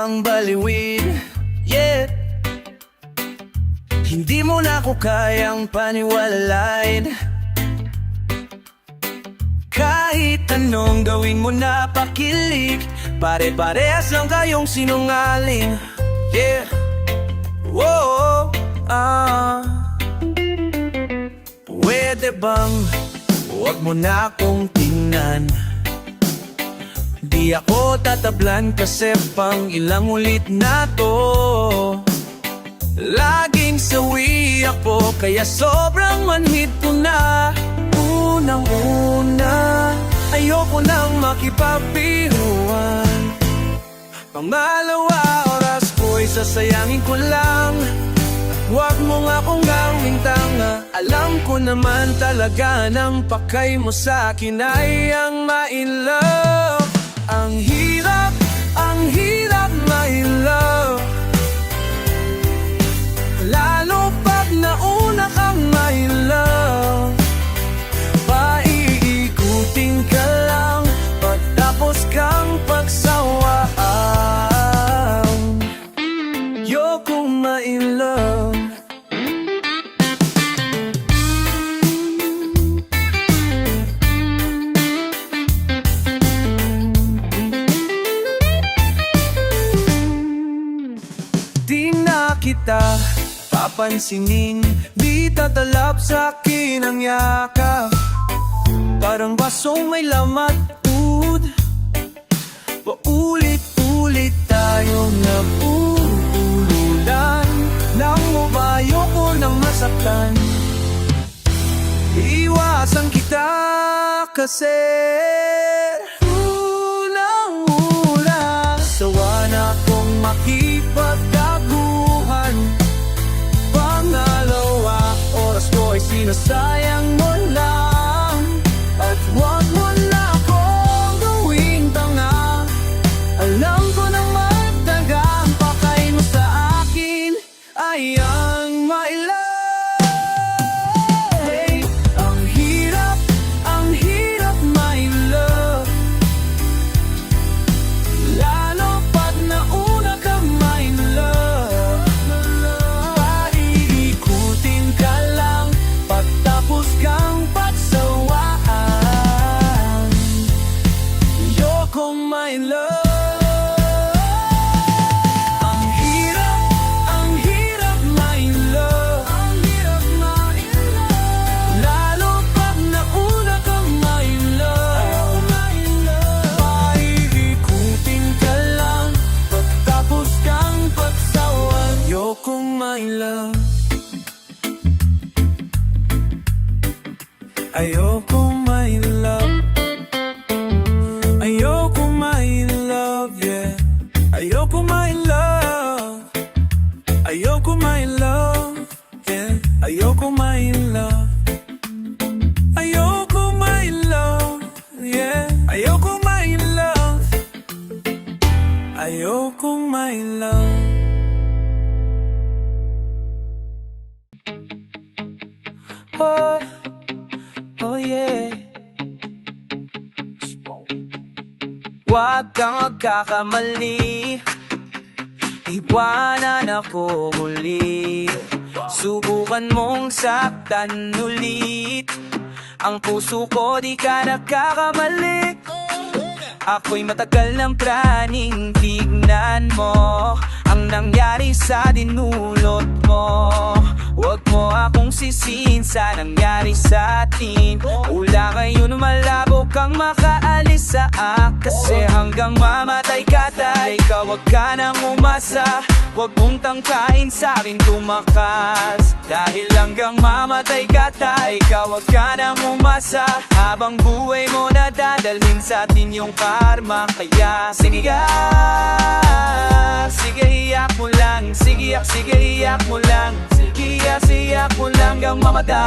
pang baliwin, yeah. Hindi mo na ako kayang paniwalain. Kahit anong gawin mo na pakilig, pare-parehas lang kayong sinungaling, yeah. Whoa, pwede bang huwag mo na akong tingnan? Di ako tatablan kasi pang ilang ulit na to. Laging sawi ako kaya sobrang manhid ko na. Unang-una, ayoko nang makipagbiruan. Pangalawa, oras ko'y sasayangin ko lang. Huwag mo nga akong gawing tanga. Alam ko naman talaga ng pakay mo sa akin ay ang ma-in love. Ang hirap ma-in love. Lalo pag nauna kang ma-in love. Paiikutin ka lang pagtapos kang pagsawaan. Yokong ma-in love. Di na kita papansinin, di tatalab sa'kin ang yakap. Parang basong may lamat food. Paulit-ulit tayong nag-uululan. Nang umayo ko nang masaktan. Iwasan kita kasi unang-una, sawa na akong makipagdaguhan. Pangalawa, oras ko ay sinasayang mo lang. At huwag mo na akong gawing tanga. Alam ko naman tagang pakay mo sa akin ay ang my love. Hey, ang hirap my love. Lalo pag nauna ka my love. Paiikutin ka lang pagtapos kang pagsawaan. Yokong my love. Ayoko my love. Ayoko my love, yeah. Ayoko my love. Ayoko my love, yeah. Ayoko my love. Ayoko my love, yeah. Ayoko my love. Ayoko my love. Oh yeah. Huwag kang magkakamali, iwanan ako muli. Subukan mong saktan ulit. Ang puso ko di ka nagkakamali. Ako'y matagal ng praning tignan mo ang nangyari sa dinulot mo. Huwag mo akong sisihin sa nangyari sa atin. Ula ngayon malabo kang makaalis sa akin. Kasi hanggang mamatay ka tayo, ikaw wag ka nang umasa. Huwag mong tangkain sa'kin tumakas. Dahil hanggang mamatay ka tayo, ikaw wag ka nang umasa. Habang buhay mo na dadalhin sa atin yung karma. Kaya sige sige iyak mo lang. Sige iyak mo lang. Siyak mo lang hanggang mamatay.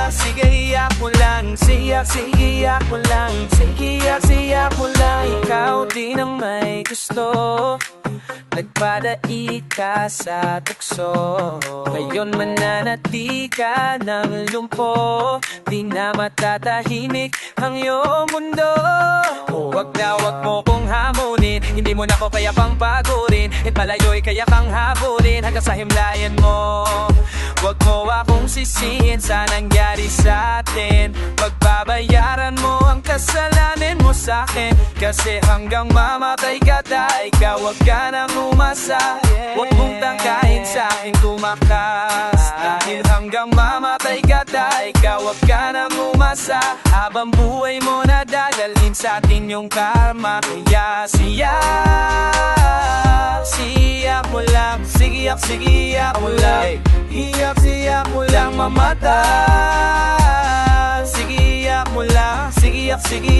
Sige iyak mo lang. Sige iyak mo lang. Siyak mo lang. Ikaw din ang may gusto. Nagpadait ka sa tukso. Ngayon mananati ka ng lumpo. Di na matatahimik ang iyong mundo. Wag mo kong hamunin, hindi mo na ko kaya pang pagurin. At malayo'y kaya kang habulin hanggang sa himlayan mo. Wag mo akong sisihin sa nangyari sa atin. Pagbabayaran mo ang kasalanan mo sa'kin. Kasi hanggang mamatay ka ta, ikaw wag ka nang umasa. Wag mong tangkahin sa'kin tumakas. Dahil hanggang mamatay ka ta, ikaw wag ka nang umasa. Habang buhay mo na dadalhin sa atin yung karma. Kaya siyak mo lang. Siyak mo lang. Siyak mo lang mamatay. Siyak mo lang. Siyak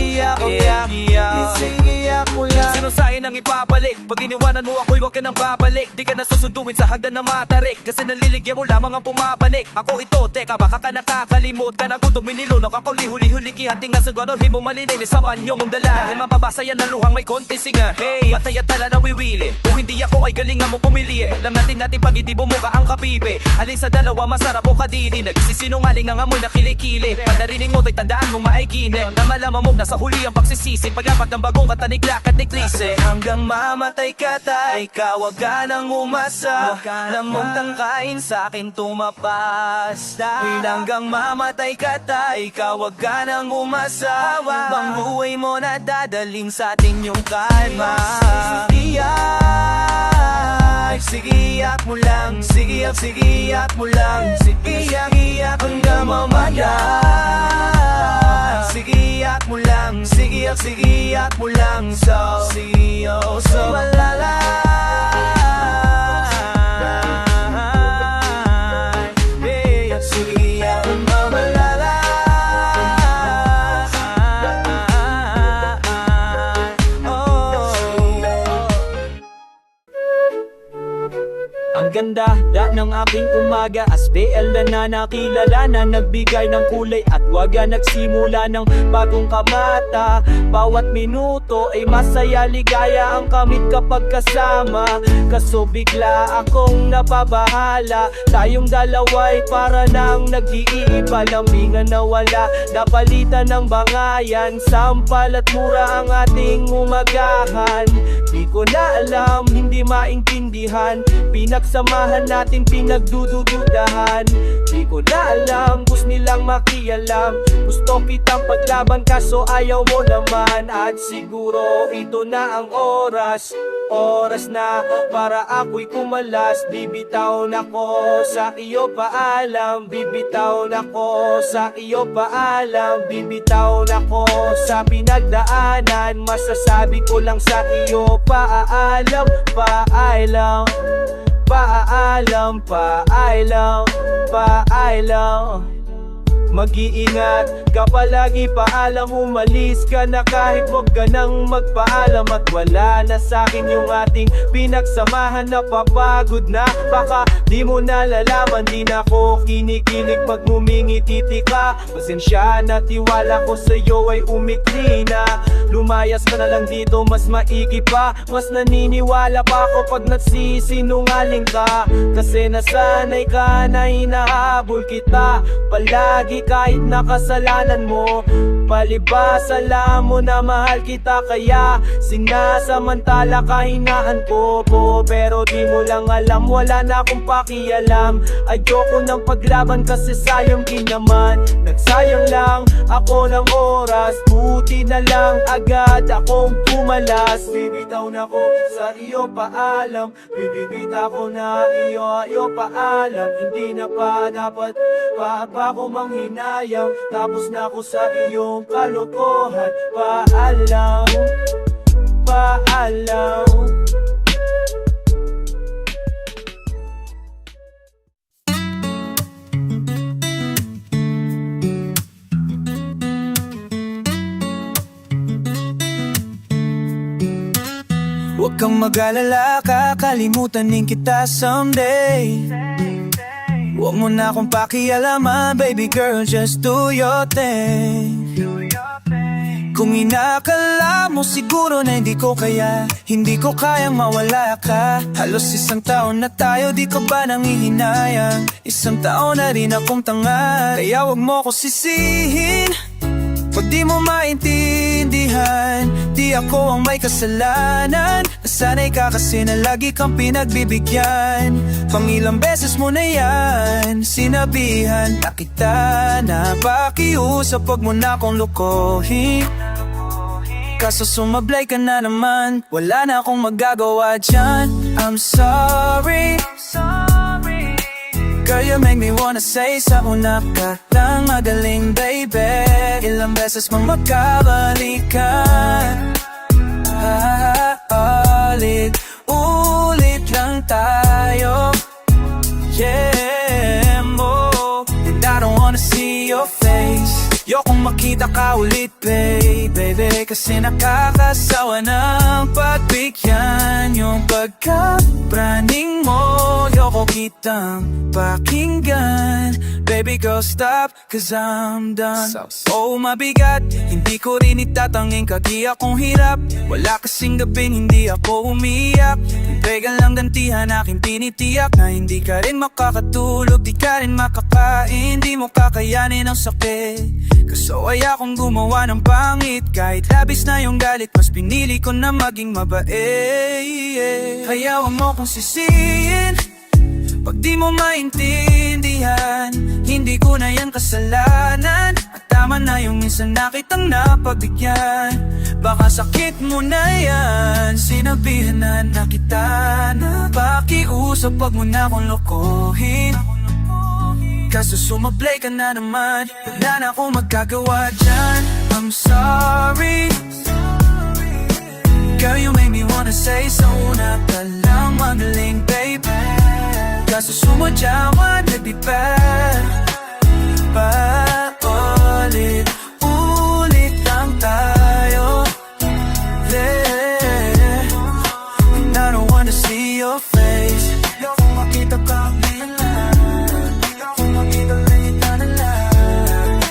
mo lang. Sino sa'kin ang ipabalik? Pag iniwanan mo ako'y huwag ka nang babalik. Di ka na susunduin sa hagdan na matarik. Kasi naliligyan mo lamang ang pumapanik. Ako ito, teka baka ka nakakalimut ka na kung tuminilunok. Ako lihuli-huli kihanting na siguro. Di mo malilinis sa panyo mong dala. Dahil mapabasa yan ng luhang may konti singa. Hey, patay at tala na wiwili. Kung hindi ako ay galingan mo pumili. Alam natin pag hindi bumuka ang kapibe. Alin sa dalawa masarap o kadiri. Nagsisinungaling ang amoy na kilikili. Pagdarinig mo to'y tandaan mo maiginip. Na malaman mo nasa huli ang pagsisisi. Paglapat ng bagong kataniklak at niklise. Hanggang mamatay ka ta, ikaw wag ka nang umasa. Alam mong tangkain sa'kin tumapas. Dahil hanggang mamatay ka ta, ikaw wag ka nang umasa. Habang buhay mo na dadalhin sa'tin yung kalma. Sigiyak mo lang. Sigiyak mo lang. Sigiyak hanggang mamatay. Sigiyak mo lang. Sigiyak mo lang. So malala. Sigiyak hanggang malala. Ang ganda ng aking umaga, SBL na nakilala na nagbigay ng kulay at waga nagsimula ng bagong kamata. Bawat minuto ay masaya, ligaya ang kamit kapag kasama. Kaso bigla akong napabahala, tayong dalawa'y para nang nag-iiba. Lambingan na wala, napalitan ng bangayan. Sampal at mura ang ating umagahan. Di ko na alam, hindi maintindihan. Pinagsamahan natin, pinagdududahan. Di ko na alam, gusto nilang makialam. Gusto kitang paglaban kaso ayaw mo naman. At siguro ito na ang oras na para ako'y kumalas. Bibitaw na ko sa iyo paalam. Bibitaw na ko sa iyo paalam. Bibitaw na ko sa pinagdaanan. Masasabi ko lang sa iyo paalam. Paalam. Paalam, paalam, paalam. Mag-iingat ka palagi, paalam. Umalis ka na kahit wag ka nang magpaalam. At wala na sa'kin yung ating pinagsamahan. Napapagod na, baka di mo nalalaman. Di na ako kinikilig pag ngumingiti ka. Pasensya na, tiwala ko sa'yo ay umikli na. Lumayas ka na lang dito, mas maigi pa. Mas naniniwala pa ako pag nagsisinungaling ka. Kasi nasanay ka na hinahabol kita palagi kahit nakasalanan mo. Palibas, alam mo na mahal kita, kaya sinasamantala kahinaan ko po. Pero di mo lang alam, wala na akong pakialam. Ayoko ng paglaban kasi sayang din naman. Nagsayang lang ako ng oras. Buti na lang agad akong pumalas. Bibitaw na ko sa iyo paalam. Bibitaw ko na iyo paalam. Hindi na pa dapat pa ako manghinayang. Tapos na ako sa iyong kalokohan. Paalam, paalam. Huwag kang mag-alala, kakalimutan din kita someday. Huwag mo na akong pakialaman, baby girl, just do your thing. Kung inakala mo siguro na hindi ko kaya, hindi ko kayang mawala ka. Halos isang taon na tayo, di ka ba nangihinayang? Isang taon na rin akong tanga, kaya huwag mo ko sisihin Pag di mo maintindihan, di ako ang may kasalanan. Nasanay ka kasi na lagi kang pinagbibigyan. Pangilang beses mo na yan sinabihan na kita na pakiusap, wag mo na akong lokohin. Kaso sumablay ka na naman, wala na akong magagawa dyan. I'm sorry, girl, you make me wanna say sa una ka lang magaling, baby. Ilang beses mang magkabalikan, ulit lang tayo. Yeah, mo, and I don't wanna see your face. Yokong makita ka ulit, baby, kasi nakakasawa ng pagbigyan. Yung pagkapraning mo, yoko kitang pakinggan. Baby girl, stop, cause I'm done. Oh, mabigat, hindi ko rin itatanging kagiyak kong hirap. Wala kasing gabing hindi ako umiyak. Pegal lang gantihan aking tinitiyak na hindi ka rin makakatulog, di ka rin makakain, di mo kakayanin ang sakit. Kasaway akong gumawa ng pangit, kahit labis na yung galit, mas pinili ko na maging mabait. Hayaan mo kong sisihin pag di mo maintindihan, hindi ko na yan kasalanan. At tama na yung minsan na kitang napagbigyan. Baka sakit mo na yan, sinabihan na kita na pakiusap, wag mo na akong lokohin. Kaso sumablay ka na naman, wala na akong magagawa dyan. I'm sorry, girl, you make me wanna say sa una ka lang magaling, baby. Kaso sumadyawan, baby, ulit lang tayo. Yeah, and I don't wanna see your face. Ayoko makita ka bilang, ayoko makita lita na lang.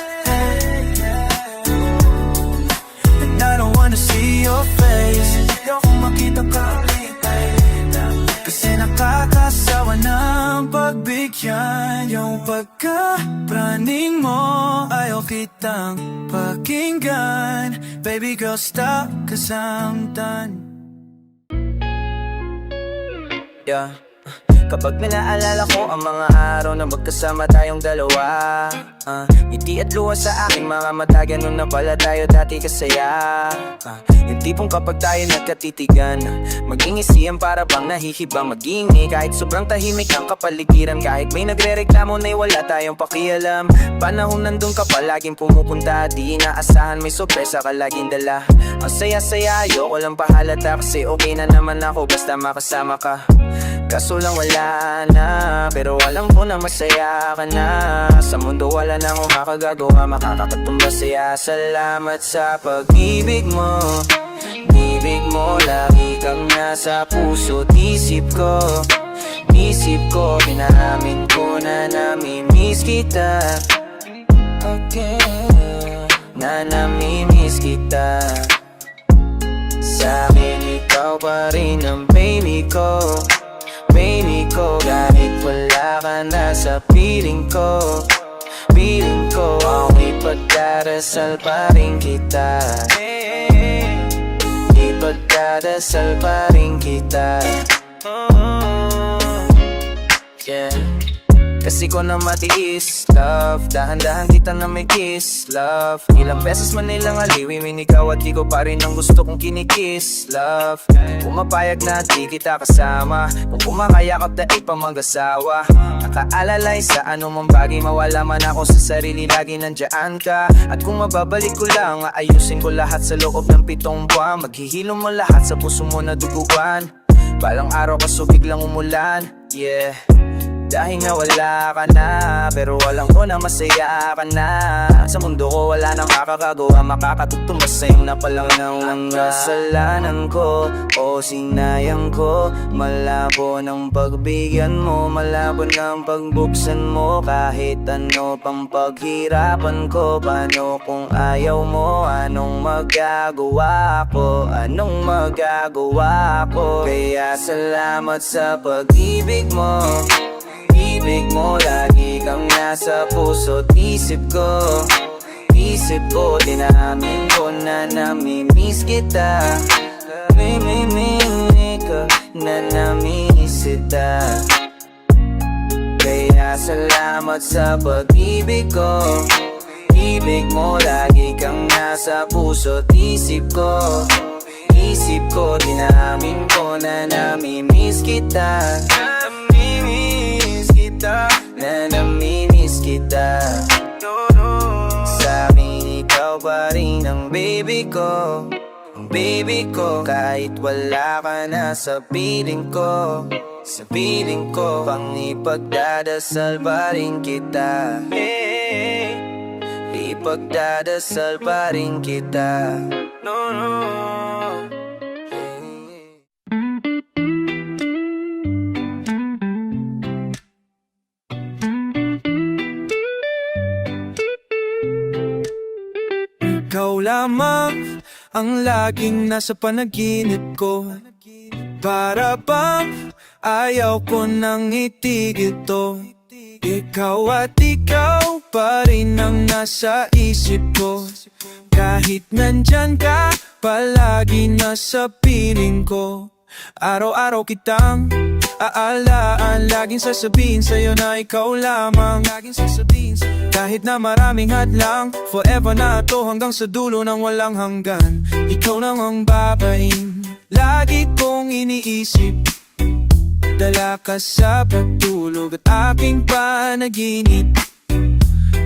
And I don't wanna see your face. Ayoko makita ka bilang, kasi nakakasawa ng pagbigyan. Yung pagkapraning mo, ayaw kitang pakinggan. Baby girl, stop, cause I'm done. Yeah. Kapag naalala ko ang mga araw na magkasama tayong dalawa, ngiti at luha sa aking mga mata, ganun na pala tayo dati kasaya. Yung tipong kapag tayo nagkatitigan, mag-ingisiyan para bang nahihibang mag-iingi. Kahit sobrang tahimik ang kapaligiran, kahit may nagre-reklamo na'y wala tayong pakialam. Panahon nandun ka palaging pumupunta, di inaasahan may sorpresa ka laging dala. Ang saya-saya, ayoko lang pahalata, kasi okay na naman ako basta makasama ka. Kaso lang wala na, pero alam ko na masaya ka na. Sa mundo wala na akong makagagawa, makakatumbas saya. Salamat sa pag-ibig mo, ibig mo, lagi kang nasa puso't isip ko. Isip ko, pinaamin ko na namimiss kita. Okay, na namimiss kita. Sa'kin ikaw pa rin ang baby ko. Baby ko, kahit wala ka na sa piling ko. Piling ko, ako'y pagdarasal pa rin kita. Ipagdarasal pa rin kita. Yeah. Kasi ko na matiis, love. Dahan-dahan kita na may kiss, love. Ilang beses man nilang aliwi, minigaw at di ko pa rin ang gusto kong kinikiss, love. Pumapayag na di kita kasama, kung kumakayakap daig pa mag-asawa. Nakaalalay sa anumang bagay, mawala man ako sa sarili, lagi nandiyan ka. At kung mababalik ko lang, aayusin ko lahat sa loob ng 7 buwan. Maghihilom mo lahat sa puso mo na duguan. Balang araw kaso biglang umulan, yeah. Dahil nga wala ka na, pero alam ko na masaya ka na. Sa mundo ko wala nang makakagawa, makakatutumbas sa'yo na palang ng kasalanan ko. O sinayang ko, malabo ng pagbigyan mo, malabo ng pagbuksan mo. Kahit ano pang paghirapan ko, paano kung ayaw mo? Anong magagawa ko? Anong magagawa ko? Kaya salamat sa pag-ibig mo. Ibig mo, lagi kang nasa puso't isip ko. isip ko, dinamin ko na namimiss kita. Namimiss ka, na namimiss kita. Kaya salamat sa pag-ibig ko. Ibig mo, lagi kang nasa puso't isip ko. Isip ko, dinamin ko na namimiss kita. Namimiss kita, na namimiss kita. Sa amin, ikaw pa rin ang baby ko. Ang baby ko, kahit wala ka na sa piling ko. Sa piling ko, pang ipagdadasal pa rin kita. Ipagdadasal pa rin kita. No. Ikaw lamang ang laging nasa panaginip ko. Para bang ayaw ko nang itigil to. Ikaw at ikaw pa rin ang nasa isip ko. Kahit nandyan ka, palagi nasa piling ko. Araw-araw kitang aalaan, laging sasabihin sa'yo na ikaw lamang. Laging sasabihin sa'yo, kahit na maraming hadlang, forever na to hanggang sa dulo ng walang hanggan. Ikaw lang ang babaeng lagi kong iniisip. Dala ka sa pagtulog at aking panaginip.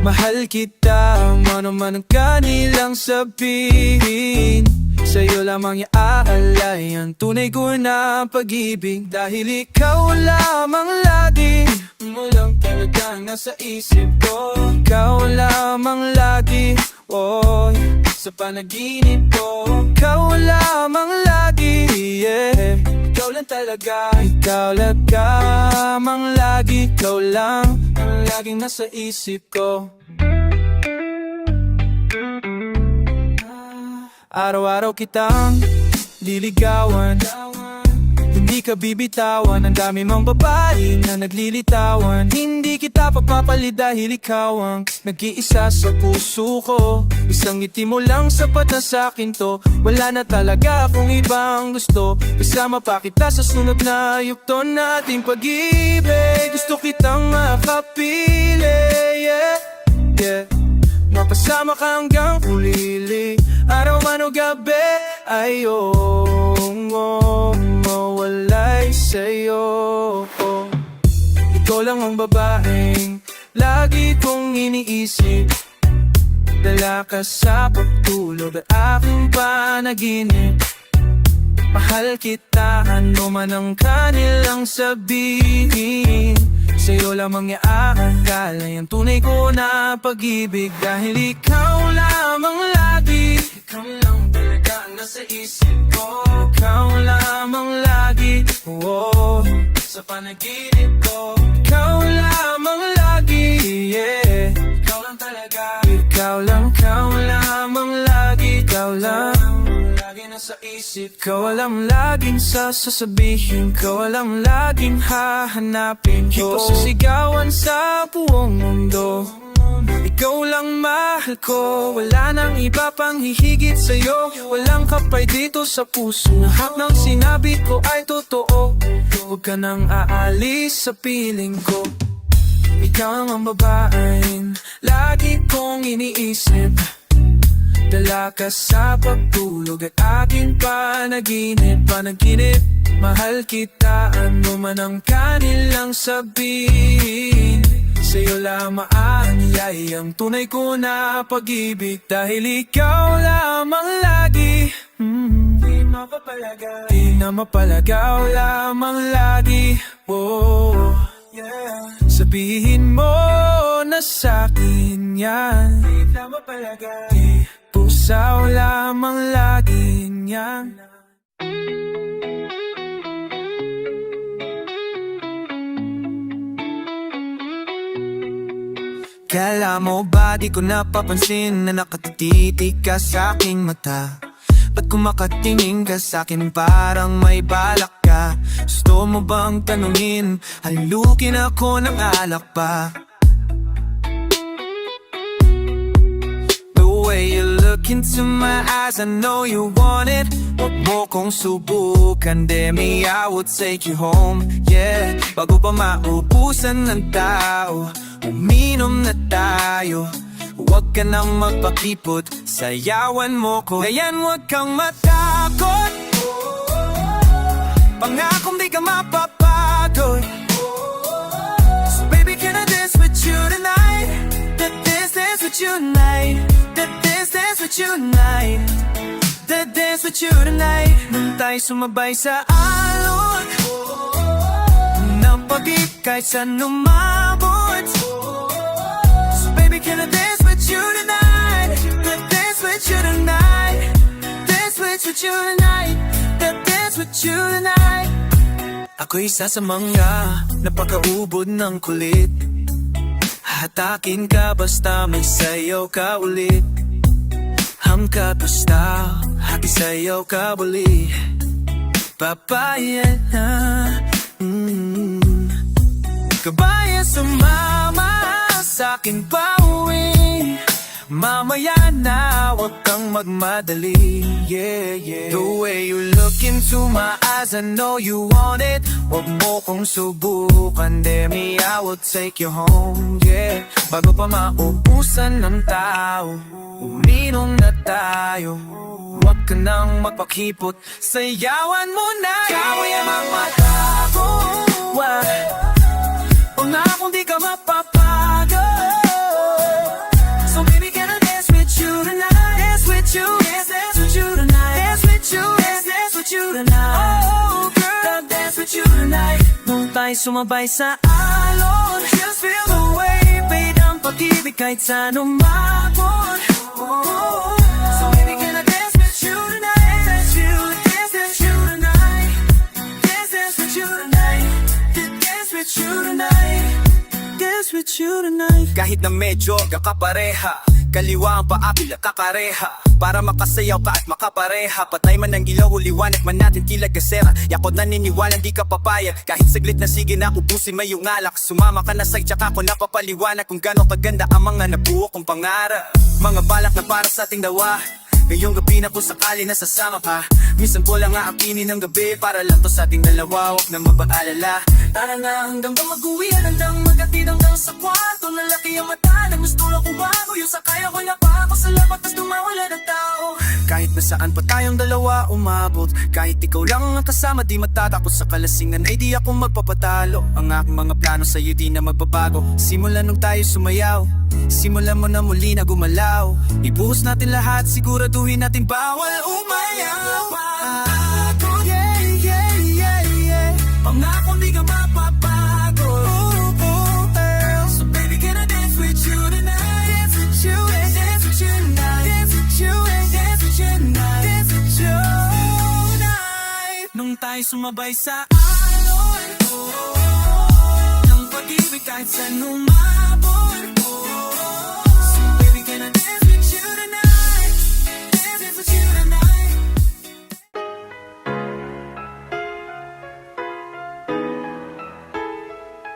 Mahal kita, ano man ang kanilang sabihin. Sa'yo lamang iaalay ang tunay ko na pag-ibig. Dahil ikaw lamang lagi, mo lang talagang nasa isip ko. Ikaw lamang lagi, oh, sa panaginip ko. Ikaw lamang lagi, yeah. Ikaw lang talaga, ikaw lamang lagi. Ikaw lang ang laging nasa isip ko. Araw-araw kitang liligawan, hindi ka bibitawan. Ang dami mong babae na naglilitawan. Hindi kita papapalit dahil ikaw ang nag-iisa sa puso ko. Isang ngiti mo lang sapat na sa'kin to. Wala na talaga akong ibang gusto. Isama pa kita sa sunod na yugto nating pag-ibig. Gusto kitang makapili, yeah, yeah. Mapasama ka hanggang ulili. Araw man o gabi, ayong mawalay sa'yo. Ikaw lang ang babaeng lagi kong iniisip. Dala ka sa pagtulog at aking panaginip. Mahal kita, ano man ang kanilang sabihin. Sa'yo lamang iaalay ang tunay ko na pag-ibig. Dahil ikaw lamang lagi, ikaw lang talaga nasa isip ko. Ikaw lamang lagi, oh, sa panaginip ko. Ikaw lamang lagi, yeah. Ikaw lang talaga, ikaw lamang lagi. Ikaw lang lagi nasa isip. Ikaw alam laging sasabihin, ikaw alam laging hahanapin ko. Sasigawan sa buong mundo, ikaw lang mahal ko. Wala nang iba pang hihigit sa'yo. Walang kapay dito sa puso. Lahat ng sinabi ko ay totoo. Huwag ka nang aalis sa piling ko. Ikaw ang babaeng lagi kong iniisip. Dala ka sa pagtulog at aking panaginip. Mahal kita, ano man ang kanilang sabihin. Sa'yo lamang ay ang tunay ko na pag-ibig. Dahil ikaw lamang lagi, di mapapalagaw. Di na mapalagaw lamang lagi, oh, yeah. Sabihin mo na sa'kin yan, di na mapalagaw. Pusaw lamang lagi yan. Kala mo ba di ko napapansin na nakatitig ka sa aking mata? Ba't kung makatingin ka sa'kin parang may balak ka? Gusto mo bang tanungin, halukin ako ng alak pa? The look into my eyes, I know you want it. Huwag mo kong subukan, Demi, I will take you home, yeah. Bago pa maubusan ng tao, uminom na tayo. Huwag ka nang magpakipot, sayawan mo ko. Ngayon huwag kang matakot, pangakong di ka mapapagod. So baby, can I dance with you tonight? Dance with you tonight. Dance with you tonight. Dance with you tonight. Nung tayo sumabay sa alon ng pag-ibig kahit saan umabot. So baby, can I dance with you tonight? Dance with you tonight. Dance with you tonight. Dance with you tonight. Ako'y isa sa mga napakaubod ng kulit. Hatakin ka basta may sayaw ka ulit. Hangkat basta hati sayaw ka uli. Papaya na Kabaya sumama sa'kin pa uwi. Mamaya na, wag kang magmadali, yeah, yeah. The way you look into my eyes, I know you want it. Wag mo kong subukan, Demi, I will take you home, yeah. Bago pa maubusan ng tao, uminom na tayo. Wag ka nang magpakipot, sayawan mo na, ikaw ay mamatapos. Pangakong di ka mapapagod. So baby, can I dance with you tonight? Dance with you, dance with you tonight. Dance with you, dance with you tonight. Oh girl, dance with you tonight. Nung tayo sumabay sa alon, just feel the way, babe, ang pag-ibig kahit saan umabot. So baby, can I dance with you tonight? Dance with you tonight. Dance with you tonight. Dance with you tonight. Dance with you tonight. Kahit na medyo kakapareha, kaliwa ang paapil at kakareha. Para makasayaw ka at makapareha, patay man ang ilaw o liwanag man natin tila gasera. Yakot naniniwala di ka papayag, kahit saglit na sige na ubusin may yung alak. Sumama ka na sa'y tsaka ko napapaliwanag kung gano'ng kaganda ang mga nabuo kong pangarap. Mga balak na para sa ating dawa, ngayong gabi na kung sakali nasasama ka. Minsan ko lang aakinin ng gabi para lang to sa ating dalawa, huwag na mapag-alala. Tara na hanggang ba mag-uwi, hanggang magkatid hanggang sa kwarto. Nalaki ang mata na gusto lang kong bago. Yung sakay ako na pa ako sa labat tas tumawala ng tao. Kahit na saan pa tayong dalawa umabot, kahit ikaw lang ang kasama di matatakot sa kalasingan ay di ako magpapatalo. Ang aking mga plano sa'yo di na magbabago. Simulan nung tayo sumayaw, simulan mo na muli na gumalaw. Ibuhos natin lahat, siguraduhin natin bawal umayaw. Yeah, yeah, yeah, yeah. Pangakong di ka mapapago. So baby, can I dance with you tonight? Dance with you, dance with you tonight. Dance with you, dance with you tonight. Dance with you tonight. Nung tayo sumabay sa alon ng pag-ibig kahit saan umabot. So baby, can I dance with you tonight? Dance with you tonight.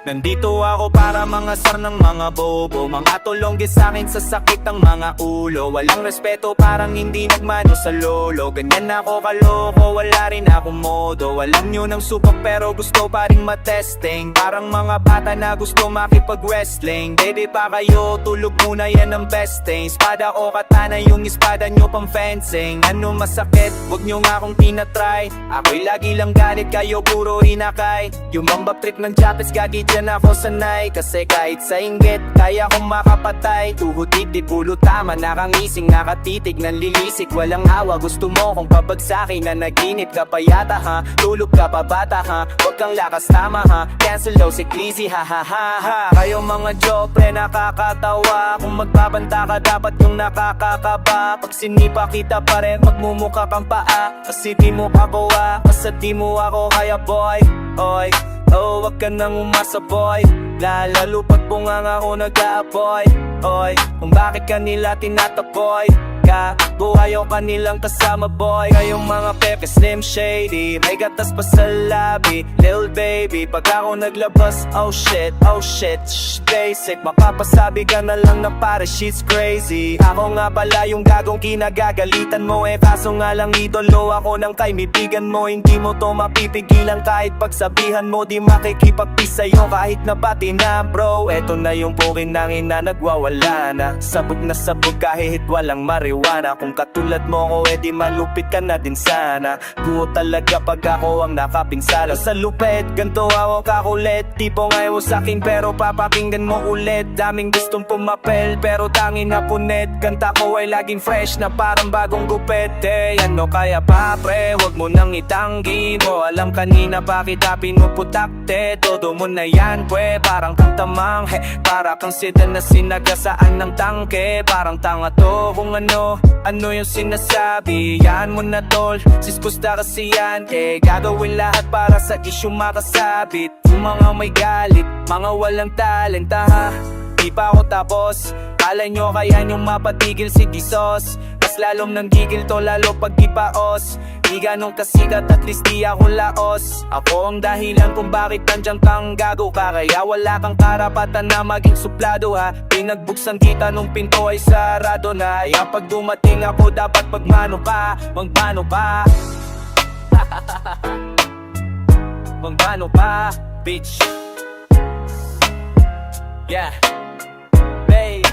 Nandito ako para mangasar ng mga bobo, mga tulonggi sa'kin sa sakit ng mga ulo. Walang respeto, parang hindi nagmano sa lolo. Ganyan ako kaloko, wala rin akong modo. Alam nyo ng supak pero gusto pa rin matesting. Parang mga bata na gusto makipag-wrestling. Baby pa kayo, tulog muna yan ang best thing. Espada o katana yung espada nyo pang fencing. Ano masakit, wag nyo nga akong tinatry. Ako'y lagi lang galit, kayo puro hinakay. Yung mambap trip ng Japanese gagi dyan ako sanay. Kasi kahit sa inggit, kaya kong makapatay. Tuhod dibdib, ulo tama, nakangising, nakatitig, nanlilisik. Walang awa, gusto mo kong pabagsakin. Na naginip ka pa yata ha, tulog ka pa bata ha. Huwag kang lakas tama ha, cancel daw si Clizzy ha ha ha ha. Kayong mga jopre nakakatawa, kung magbabanta ka dapat yung nakakakaba. Pag sinipa kita pa rin, magmumukha kang paa. Kasi di mo kakuha, kasi di mo ako kaya boy. Oy, oh, wag ka nang umasa boy. Lalo pag bungang ako nag-aapoy. Oy, kung bakit kanila tinatapoy. dalaga. Buhay o kanilang kasama boy, kayong mga pepe slim shady. May gatas pa sa labi, little baby. Pag ako naglabas, oh shit, shh, basic. Mapapasabi ka na lang na para shit's crazy. Ako nga pala yung gagong kinagagalitan mo kaso nga lang idolo ako ng kaibigan mo. Hindi mo to mapipigilan kahit pagsabihan mo. Di makikipagpis sa'yo kahit nabati na bro. Eto na yung pukinangin na nagwawala na. Sabog na sabog kahit walang mariwana. Kung katulad mo ko di malupit ka na din sana. Buo talaga pag ako ang nakapinsala. Sa lupet, ganto ako kakulit. Tipo ngayon sa'kin pero papakinggan mo ulit. Daming gustong pumapel pero tangin na punet. Kanta ko ay laging fresh na parang bagong gupet. Ano kaya pa pre, wag mo nang itanggi mo. Alam kanina pa kita pinuputakte. Todo mo na yan pwe, parang kantamang para kang sedan na sinagasaan ng tangke. Parang tanga to kung ano yung sinasabi. Yan mo na tol, sispusta kasi yan gagawin lahat para sa issue makasabit. Yung mga may galit, mga walang talenta ha. Di pa ako tapos, kala nyo kaya nyo mapatigil si Gisos. Mas lalong nang gigil to lalo pag ipaos. Di ganong kasikat at least di ako laos. Ako ang dahilan kung bakit nandiyan kang gago ka. Kaya wala kang karapatan na maging suplado ha. Pinagbuksan kita nung pinto ay sarado na. Kaya pag dumating ako dapat magmano pa. Magmano pa Magmano pa, bitch. Yeah, babe.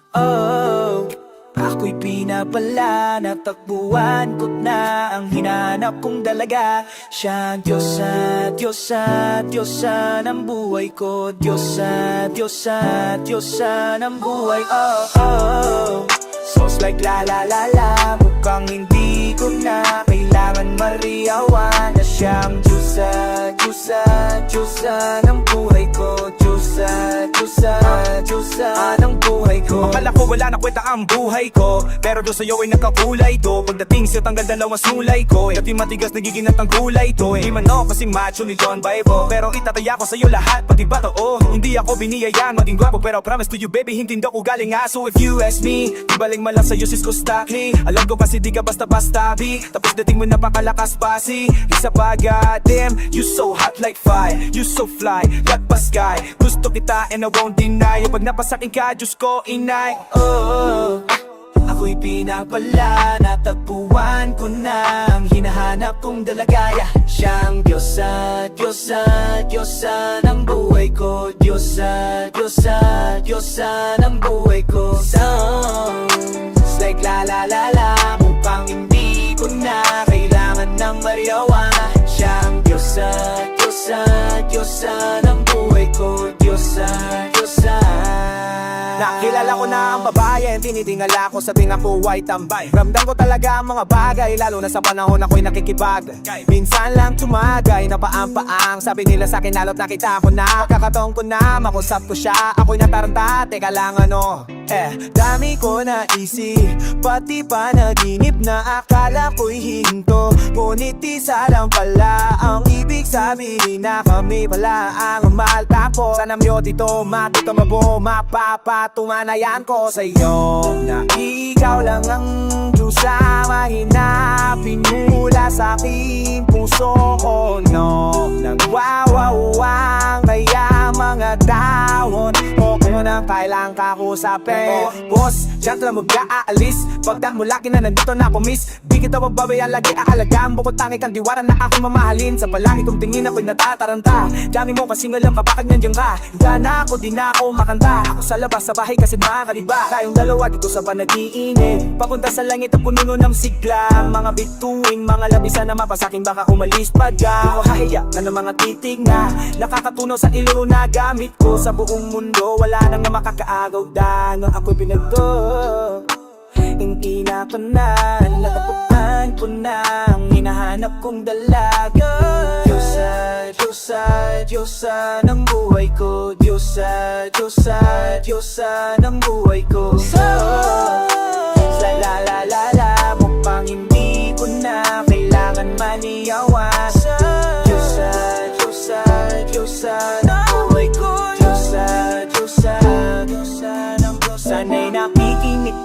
Oh, ako'y pinapala, natakbuhan ko na ang hinanap kong dalaga. Siyang Diyosa, Diyosa, Diyosa ng buhay ko. Diyosa, Diyosa, Diyosa ng buhay. Oh, oh, sounds like la la la la. Mukhang hindi ko na kailangan mariawan na siyang Diyosa, Diyosa, Diyosa ng buhay ko. Diyosa, Diyosa, Diyosa ng buhay ko. Akala ko wala na kwenta ang buhay ko, pero doon sa'yo ay nakakulay to. Pagdating sa'yo tanggal dalawang sulay ko. Dati matigas nagiginat ang gulay to. Di man ako kasing macho ni John Baibo, pero itataya ko sa'yo lahat pati ba totoo. Hindi ako biniyayaan maging gwapo, pero promise to you baby hindi ako galing aso. If you ask me, di baling malang sa'yo sis ko Stackley. Alam ko kasi di ka basta-basta bi. Tapos dating mo napakalakas pa si isa pa goddamn. You so hot like fire, you so fly like pa sky. Gusto kita and I won't deny. Pag napasakin ka, Diyos ko inay. Oh, ako'y pinapala, natagpuan ko na ang hinahanap kong dalagaya. Siyang Diyosa, Diyosa, Diyosa ng buhay ko. Diyosa, Diyosa, Diyosa ng buhay ko. Sounds like la la la la. Mukhang hindi ko na kailangan ng mariawana. Siyang Diyosa, Diyosa, Diyosa ng buhay ko. Diyosa, Diyosa. Nakilala ko na ang babae, tinitingala ko, sabing ako ay tambay. Ramdam ko talaga ang mga bagay, lalo na sa panahon ako'y nakikibag. Minsan lang tumagay, napaang-paang. Sabi nila sa'kin lalo't nakita ko na. Kakataon ko na, makusap ko siya. Ako'y nataranta, teka lang ano. Dami ko na isip, pati pa naginip na akala ko'y hinto. Ngunit isa lang pala ang ibig sabihin na kami pala ang mahal. Tapos sana myo dito matutamabo, mapapatumanayan ko sa'yo na ikaw lang ang Diyosa. Mahinapin mula sa aking puso ko, no. Nagwawawang kaya mga tawon o kung na kailang kakusapin. Boss, dyan lang mag-aalis. Pagdaan mo laki na nandito na ako miss. Di kita mababayaan, lagi aalagaan. Bukod tangi kang diwaran na aking mamahalin. Sa palagi kong tingin ako'y natataranta. Dami mo kasing alam ka, bakit nandiyan ka? Handa na ako, di na ako makanta. Ako sa labas, sa bahay kasi makakaliba. Tayong dalawa dito sa panaginip. Papunta sa langit ang pununo ng sigla. Mga bituin, mga labisan na mapasakin, baka umalis pa dyan. Di ko hahiya na ng mga titig na nakakatunaw sa ilo na gamit ko. Sa buong mundo, wala nang na makakaagaw dahil ako'y pinagdo. Hindi na ko na, nataputan ko na ang hinahanap kong dalaga. Diyosa, Diyosa, Diyosa ng buhay ko. Diyosa, Diyosa, Diyosa ng buhay ko. So, la la la la la, mukhang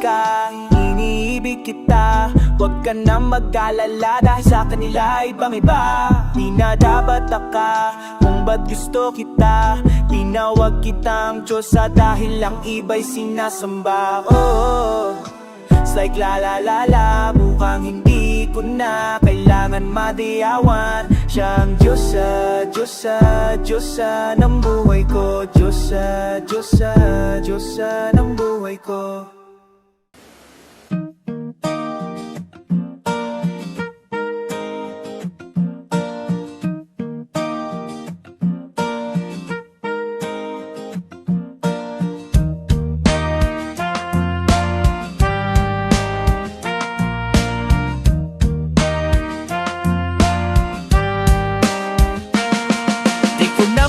ka, iniibig kita. Huwag ka na mag-alala dahil sa kanila ibang iba. Di na dapat ka kung ba't gusto kita. Tinawag kitang Diyosa dahil lang iba'y sinasamba. Oh, it's like la la la la, mukhang hindi ko na kailangan madiyawan. Siyang Diyosa, Diyosa, Diyosa ng buhay ko. Diyosa, Diyosa, Diyosa ng buhay ko.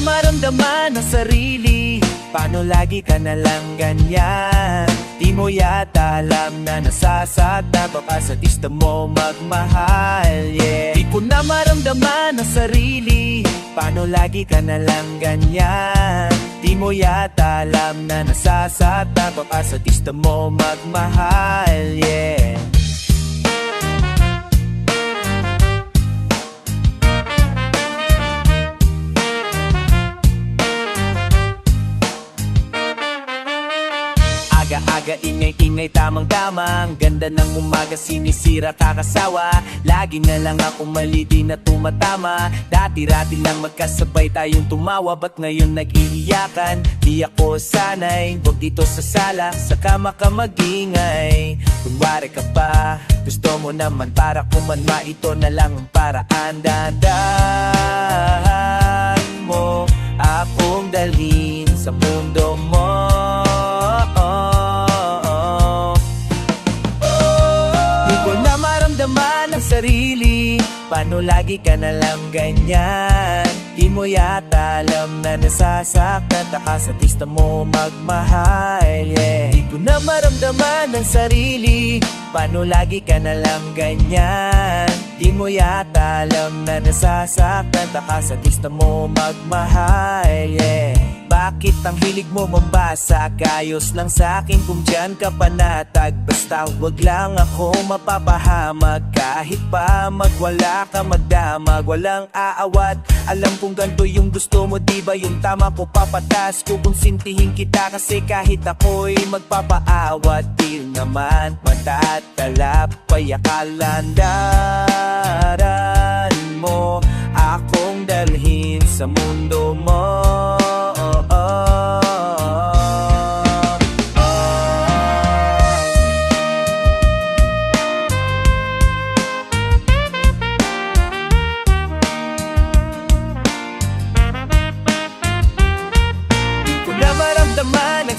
Maramdaman ang sarili, paano lagi ka na lang ganyan? Di mo yata alam na nasasaktan pa pa sa tista mo magmahal, yeah. Di ko na maramdaman ang sarili, paano lagi ka na lang ganyan? Di mo yata alam na nasasaktan pa pa sa tista mo magmahal, yeah. Aga-aga, ingay-ingay, tamang-tama. Ang ganda ng umaga, sinisira kakasawa. Lagi na lang ako mali, di na tumatama. Dati-rati lang magkasabay tayong tumawa. Ba't ngayon nag-iiyakan? Di ako sanay, huwag dito sa sala. Sa kama ka mag-ingay, kunwari ka pa. Gusto mo naman para kumanma, ito na lang ang paraan. Dahan mo akong dalhin sa mundo mo. Sarili, paano lagi ka na lang ganyan? Di mo yata alam na nasasaktan ka sa tista mo magmahal, yeah. Di ko na maramdaman ang sarili, paano lagi ka na lang ganyan? Di mo yata alam na nasasaktan ka sa tista mo magmahal, yeah. Bakit ang hilig mo mambasa? Kayos lang sa'kin kung dyan ka panatag. Basta wag lang ako mapapahamag. Kahit pa magwala ka magdamag, walang aawat. Alam kong ganito yung gusto mo, diba yung tama ko papatas. Kukonsintihin kita kasi kahit ako'y magpapaawat. Di naman matatalap, payakalandaran mo akong dalhin sa mundo mo.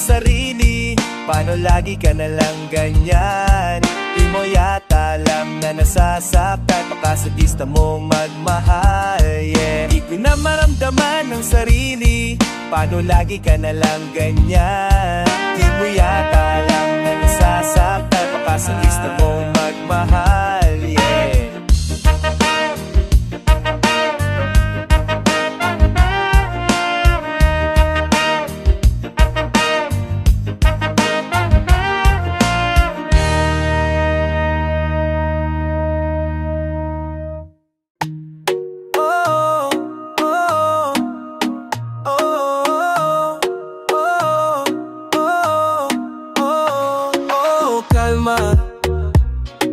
Sarili, paano lagi ka na lang ganyan? Di mo yata alam na nasasaktan pa sa tista mo magmahal, yeah. Di ko na maramdaman ang sarili, paano lagi ka na lang ganyan? Di mo yata alam na nasasaktan pa sa tista mo magmahal, yeah.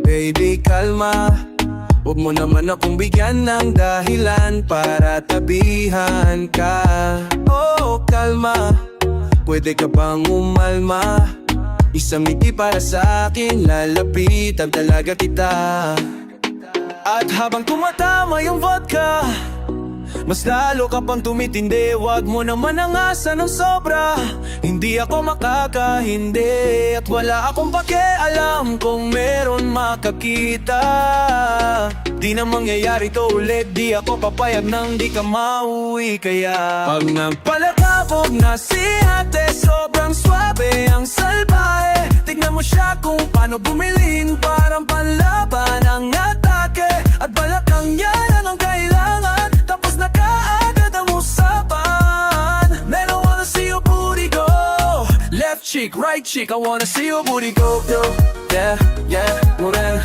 Baby, kalma. Huwag mo naman akong bigyan ng dahilan para tabihan ka. Oh, kalma. Pwede ka bang umalma? Isang ngiti para sa akin, lalapitan talaga kita. At habang tumatama yung vodka, mas lalo ka pang tumitindi. Huwag mo naman ang asa ng sobra. Hindi ako makakahindi. At wala akong pakialam kung meron makakita. Di na mangyayari to ulit. Di ako papayag nang di ka mauwi. Kaya pag nagpalakabog na si ate, sobrang swabe ang salbahe. Tignan mo siya kung paano bumilin, parang panlaban ang atake. At balakang yan ang kailangan, tapos na kaagad ang usapan. Man, I wanna see your booty go. Let Left cheek, right cheek, I wanna see your booty go, go. Yeah, yeah, morena.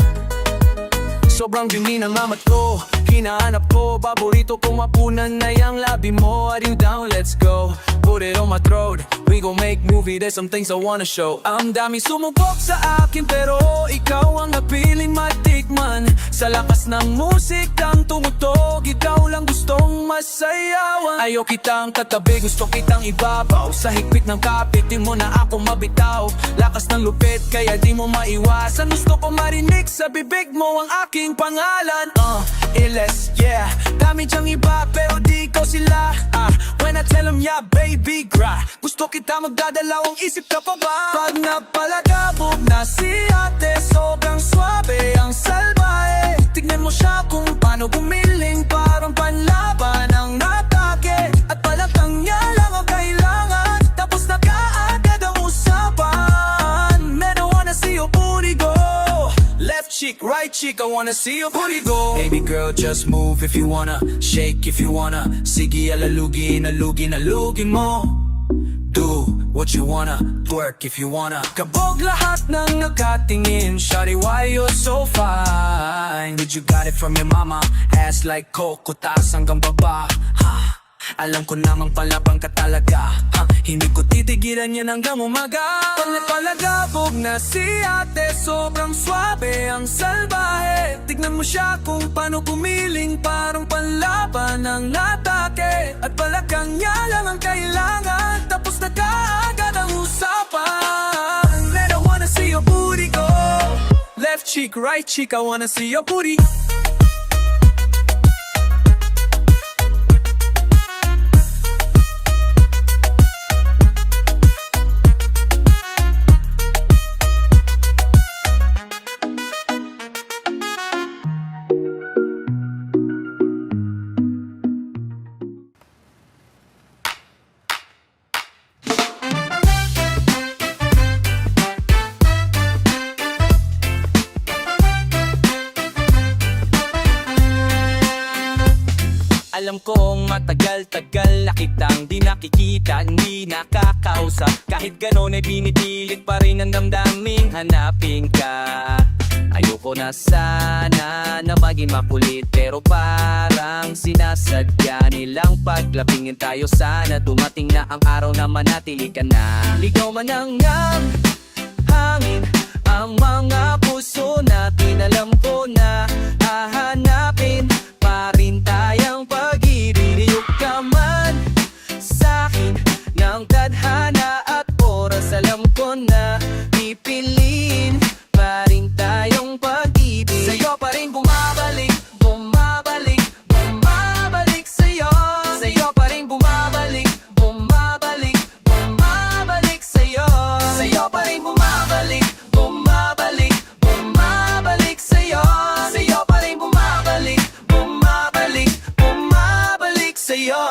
Sobrang dumi ng amat ko, hinahanap ko, paborito kong mapunan na yung labi mo. Are you down? Let's go, put it on my throat. We gon' make movie, there's some things I wanna show. Ang dami sumubok sa akin pero ikaw ang napiling matikman. Sa lakas ng musikang tumutog, ikaw lang gustong masayawan. Ayaw kitang katabi, gusto kitang ibabaw. Sa higpit ng kapit, di mo na ako mabitaw. Lakas ng lupit, kaya di mo maiwasan. Gusto ko marinig sa bibig mo ang aking pangalan. Iles, yeah. Dami dyang iba pero di ko sila. When I tell them yeah baby gra, gusto kita magdadalawang isip ka pa ba? Pag napalagabog na si ate, sobrang swabe ang salbahe. Tignan mo siya kung paano gumiling, parang panlaban ang natake. At palatang niya lang ang kailangan, tapos na kaagad ang usapan. Man, I wanna see your booty go. Left cheek, right cheek, I wanna see your booty go. Baby girl, just move if you wanna, shake if you wanna. Sige, alalugin, alugin, alugin mo. Do what you wanna, twerk if you wanna. Kabog lahat ng nakatingin, shawty, why you're so fine? Did you got it from your mama? Ass like Coco, taas hanggang baba. Alam ko namang palabang ka talaga, hindi ko titigilan yan hanggang umaga. Pag napalagabog na si ate, sobrang swabe ang salbahe. Tignan mo siya kung paano gumiling, parang panlaban ang natake. At palakang niya lang ang kailangan, tapos na kaagad ang usapan. And I wanna see your booty go. Left cheek, right cheek, I wanna see your booty. Alam kong matagal-tagal na kitang di nakikita, hindi nakakausap. Kahit ganon ay pinipilit pa rin ang damdaming hanapin ka. Ayoko na sana na maging makulit, pero parang sinasadya nilang paglapingin tayo. Sana dumating na ang araw na manatili ka na. Ligaw man ang hangin, ang mga puso natin. Alam ko na hahanapin pa rin tayong pag-ibig. Liyok ka man sa'kin ng tadhana at oras. Alam ko na pipiliin pa rin tayong pag-ibig. Sa'yo pa rin bumabalik, bumabalik, bumabalik sa'yo. Sa'yo pa rin bumabalik, bumabalik, bumabalik sa'yo. Sa'yo pa rin bumabalik, bumabalik, bumabalik sa'yo. Sa'yo pa rin bumabalik, bumabalik, bumabalik sa'yo.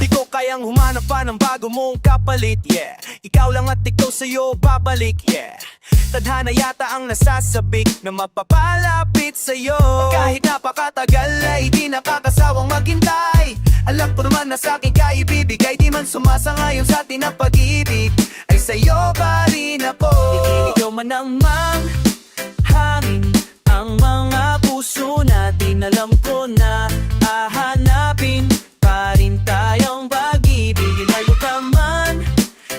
Di ko kayang humanap pa ng bago mong kapalit, yeah. Ikaw lang at ikaw sa'yo babalik, yeah. Tadhana yata ang nasasabik na mapapalapit sa'yo. Kahit napakatagal ay di nakakasawang maghintay. Alam ko naman na sa'kin ka ibibigay, di man sumasangayon sa atin ang pag-ibig, ay sa'yo pa rin ako. Ikaw man ang hangin, ang mga puso natin. Alam ko na hahanapin pa rin tayong pag-ibig. Ilayo ka man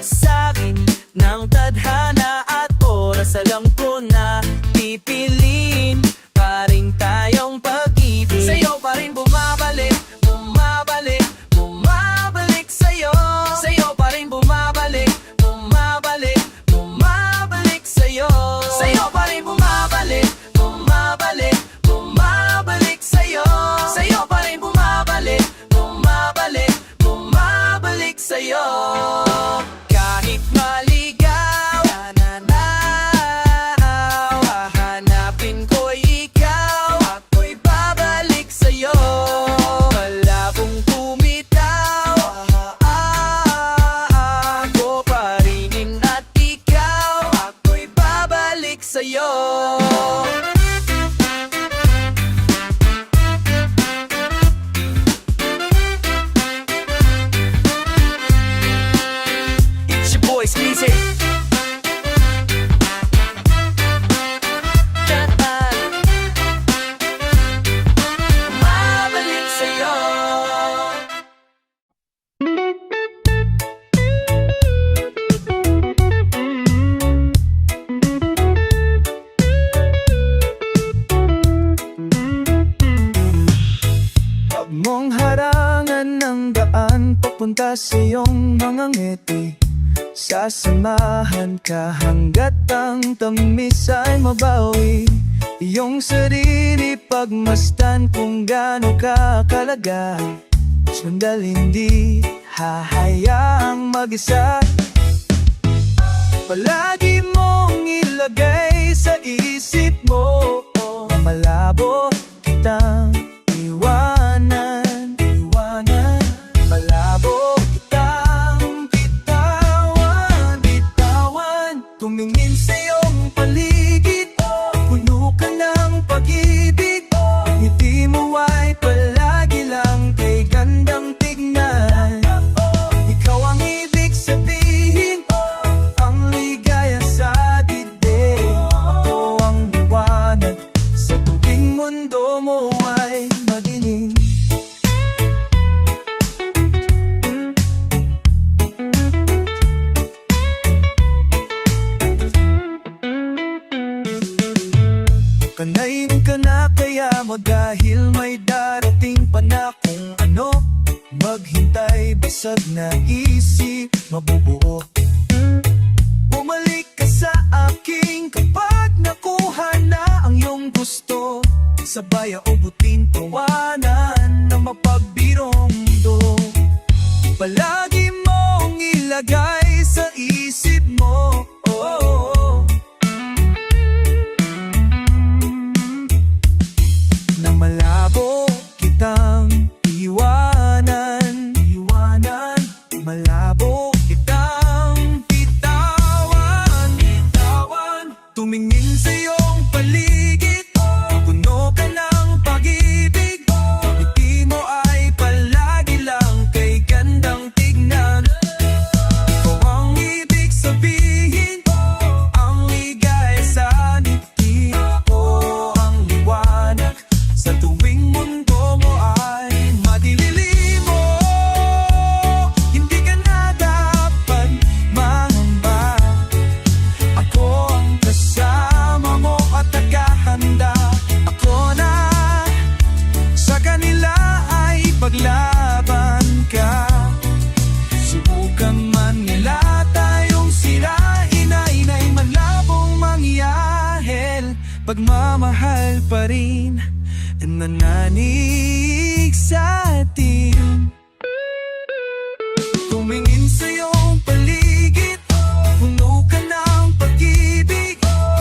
sa'kin ng tadhana at oras. Alam ko na pipiliin pa rin tayong pag-ibig. Sa'yo pa rin bumabalik, bumabalik, bumabalik sa'yo. Sa'yo pa rin bumabalik, bumabalik, bumabalik sa'yo. Sa'yo pa sa iyong mga ngiti. Sasamahan ka hanggat ang tamis ay mabawi. Iyong sarili pagmasdan kung gaano ka kalaga. Sundal hindi hahayaang mag-isa. Palagi mong ilagay sa isip mo, malabo kitang iwanan. Malabo kitang bitawan. Tumingin sa iyong paligid, puno ka ng pag-ibig. Ngiti mo ay palagi lang kay gandang tignan. Ikaw ang ibig sabihin, ang ligaya sa dibdib. Ako ang liwanag sa tuwing mundo mo ay madilim. Kanain ka na kaya mo dahil may darating pa na kung ano. Maghintay bisag na isip mabubuo. Bumalik ka sa akin kapag nakuha na ang iyong gusto. Sabay ubutin tawanan na mapagbirong mundo. Palagi mong ilagay sa isip mo, na malabo kitang iwanan. Malabo kitang bitawan. Tumingin sa iyong paligid, puno ka ng pag-ibig. Ngiti mo ay palagi lang kay gandang tignan. Ikaw ang ibig sabihin, ang ligaya sa ngiti. Ako ang liwanag sa tuwing mundo mo ay madilim mo. Hindi ka na dapat mangamba. Ako ang kasama mo at naghahanda. Ako na sa kanila ay paglaban ka. Subukan man nila tayong sirain ay malabong mangyahel. Pagmamahal pa rin ang nananig sa atin. Tumingin sa iyong paligid, puno ka ng pag-ibig.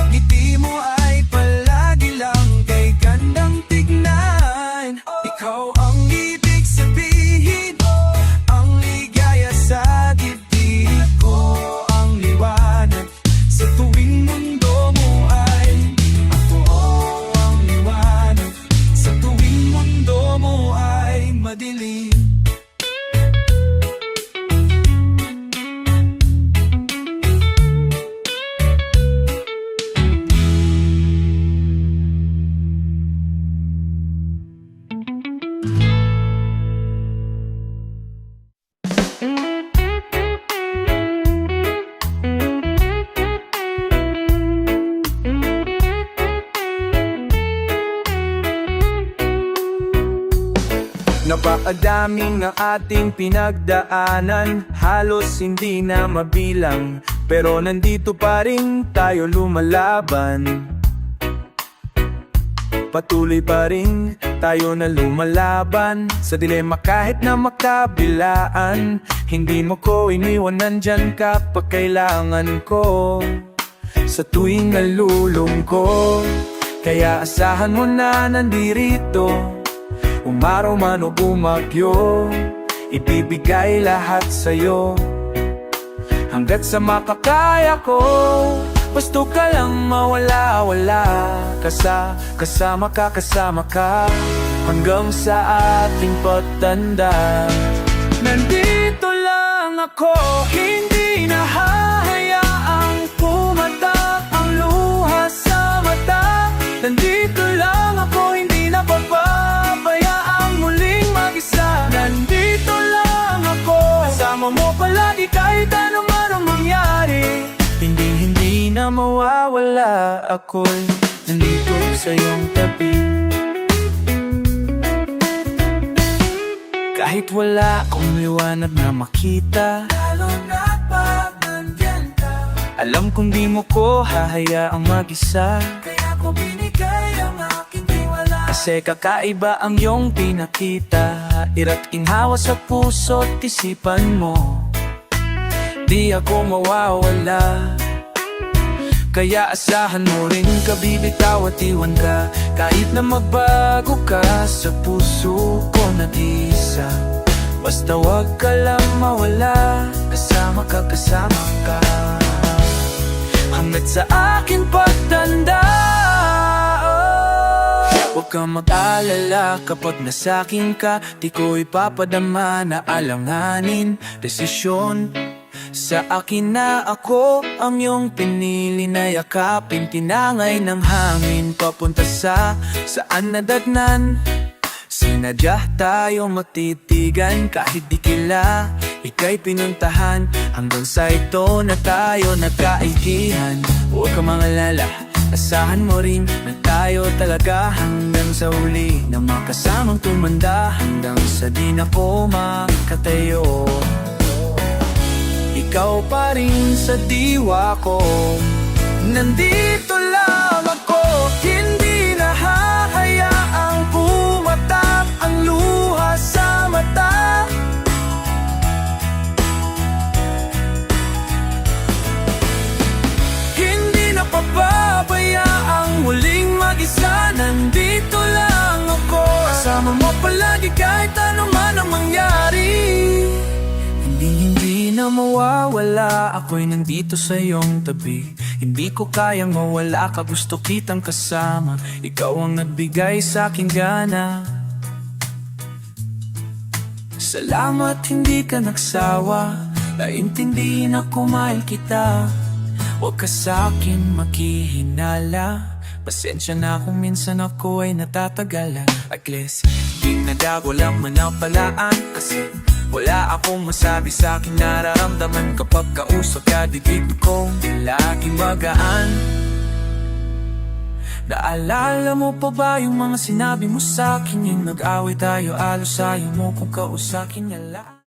Ngiti mo ay palagi lang kay gandang tignan. Ikaw ang ibig sabihin, ang ligaya sa dibdib. Ko ang liwanag sa tuwing mundo mo ay. Ako ang liwanag sa tuwing mundo mo ay madilim. Napakadami ng ating pinagdaanan, halos hindi na mabilang. Pero nandito pa rin tayo lumalaban. Patuloy pa rin tayo na lumalaban sa dilema kahit na makabilaan. Hindi mo ko iniwan, nandyan ka pag kailangan ko. Sa tuwing nalulungkot, kaya asahan mo na nandirito. Umaraw man o bumagyo, ibibigay lahat sa'yo. Hanggat sa makakaya ko, basto ka lang mawala-wala. Kasama ka hanggang sa ating pagtanda. Nandito lang ako, hindi nahahayaang pumatak ang luha sa mata. Nandito lang ako, hindi napapabayaang muling mag-isa. Nandito lang ako, kasama mo palagi kahit ano man ang mangyari. Hindi na mawawala, ako'y nandito sa iyong tabi. Kahit wala akong liwanag na makita, lalo na pag nandyan ka. Alam kong di mo ko hahayaang mag-isa, kaya ko binigay ang aking tiwala. Kasi kakaiba ang iyong pinakita, ira't ginhawa sa puso't isipan mo. Di ako mawawala, kaya asahan mo rin ka, bibitaw at iwan ka. Kahit na magbago ka, sa puso ko nag-iisa. Basta wag ka lang mawala, kasama ka, kasama ka. Hanggat sa aking pagtanda, huwag kang mag-alala kapag nasakin ka. Di ko ipapadama na alanganin, desisyon sa akin na ako ang iyong pinili na yakapin. Tinangay ng hangin papunta sa saan nadatnan. Sinadya tayo matitigan kahit di kila ika'y pinuntahan. Hanggang sa ito na tayo nagkaigihan. Huwag kang mangalala, asahan mo rin na tayo talaga hanggang sa huli, na makasamang tumanda hanggang sa di na ko makatayo. Ikaw pa rin sa diwa ko, nandito lang ako. Hindi na hahayaang pumatak ang luha sa mata. Hindi na pababayaang muling mag-isa. Nandito lang ako, kasama mo palagi kahit ano man ang mangyari. Hindi na mawawala, ako'y nandito sa iyong tabi. Hindi ko kayang mawala ka, gusto kitang kasama. Ikaw ang nagbigay sa aking gana. Salamat hindi ka nagsawa, naintindihin ako mahal kita. Huwag ka sa akin makihinala, pasensya na kung minsan ako ay natatagalan. At least, di nadago lang manapalaan, kasi wala akong masabi sa aking nararamdaman. Kapag kausap ka, dibdib kong di laging magaan. Naalala mo pa ba yung mga sinabi mo sa akin? Yung nag-away tayo, alos ayaw mo kung kausakin niya lang.